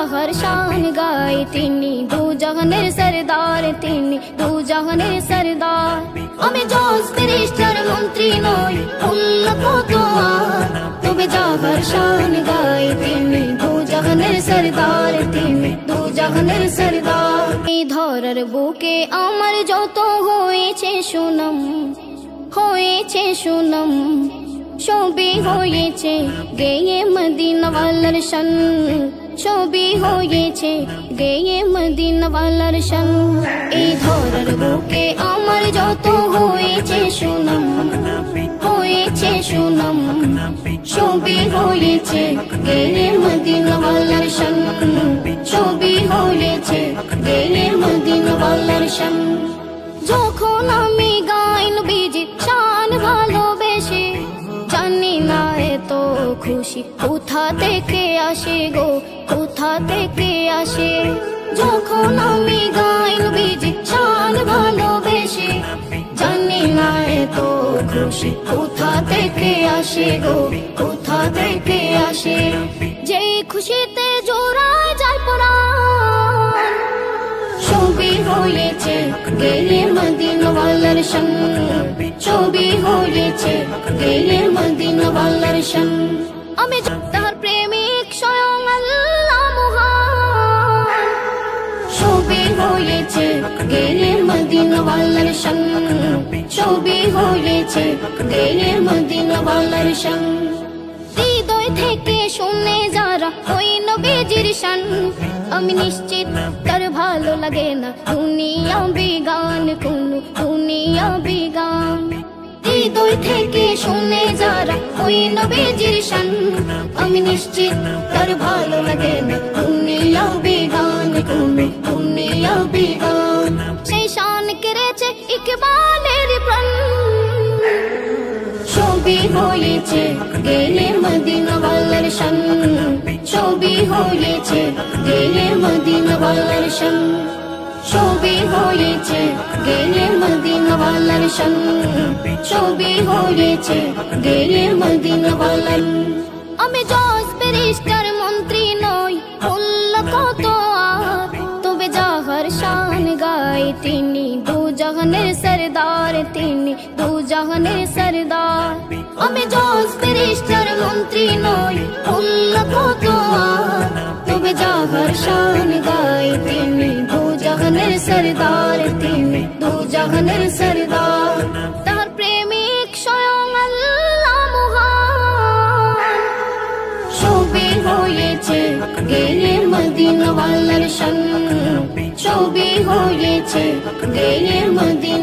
জাহার শান গায় তিনি, দু জাহানের সরদার তিনি, দু জাহানের সরদার। আমি জজ ব্যারিস্টার মন্ত্রী নই, উল্লা কত আর, তবে জাহার শান গায় তিনি, দু জাহানের সরদার তিনি, দু জাহানের সরদার। এই ধরার বুকে আমার যত হয়েছে সুনাম, হয়েছে সুনাম, সবই হয়েছে গেয়ে মদিনা ওয়ালার শান, সবই হয়েছে গেয়ে মদিনা ওয়ালার শান। এই ধরার বুকে আমার যত হয়েছে সুনাম, হয়েছে সুনাম, সবই হয়েছে গেয়ে মদিনা ওয়ালার শান, সবই হয়েছে গেয়ে মদিনা ওয়ালার শান। যখন আমি গাই নবীজির শান ভালোবেসে, জানি না এত খুশি কোথা থেকে আসে গো, কোথা থেকে আসে। যখন আমি গাই নবীজির শান ভালোবেসে, জানি না এত খুশি কোথা থেকে আসে গো, কোথা থেকে আসে। যেই খুশিতে জোড়ায় যায় প্রাণ, সবই হয়েছে গেয়ে মদিনা ওয়ালার শান, সবই হয়েছে গেয়ে মদিনা ওয়ালার শান। আমি তার প্রেমিক স্বয়ং আল্লাহ মহান, সবই হয়েছে গেয়ে মদিনা ওয়ালার শান, সবই হয়েছে গেয়ে মদিনা ওয়ালার শান। হৃদয় থেকে শুনে যারা ওই নবীজির শান, আমি নিশ্চিত তার ভালো লাগে না দুনিয়া বিগান, কোনো দুনিয়া বিগান। হৃদয় থেকে শুনে যারা ওই নবীজির শান, আমি নিশ্চিত তার ভালো লাগে না দুনিয়া বিগান, কোনো দুনিয়া বিগান। সেই শান কেড়েছে ইকবালের প্রাণ, সবই হয়েছে গেয়ে মদিনা ওয়ালার শান, সবই হয়েছে গেয়ে মদিনা ওয়ালার শান, সবই হয়েছে গেয়ে মদিনা ওয়ালার শান, সবই হয়েছে গেয়ে মদিনা ওয়ালার। আমি জজ ব্যারিস্টার মন্ত্রী নই, উল্লা কত আর, তবে জাহার শান গায় তিনি, দু জাহানের সরদার তিনি, দু জাহানের সরদার। আমি জজ ব্যারিস্টার মন্ত্রী নই, উল্লা কত আর, তবে জাহার শান গায় তিনি, দু জাহানের সরদার তিনি, দু জাহানের সরদার। তার প্রেমিক স্বয়ং আল্লাহ মহান, সবই হয়েছে গেয়ে মদিনা ওয়ালার শান, সবই হয়েছে গেয়ে মদিনা।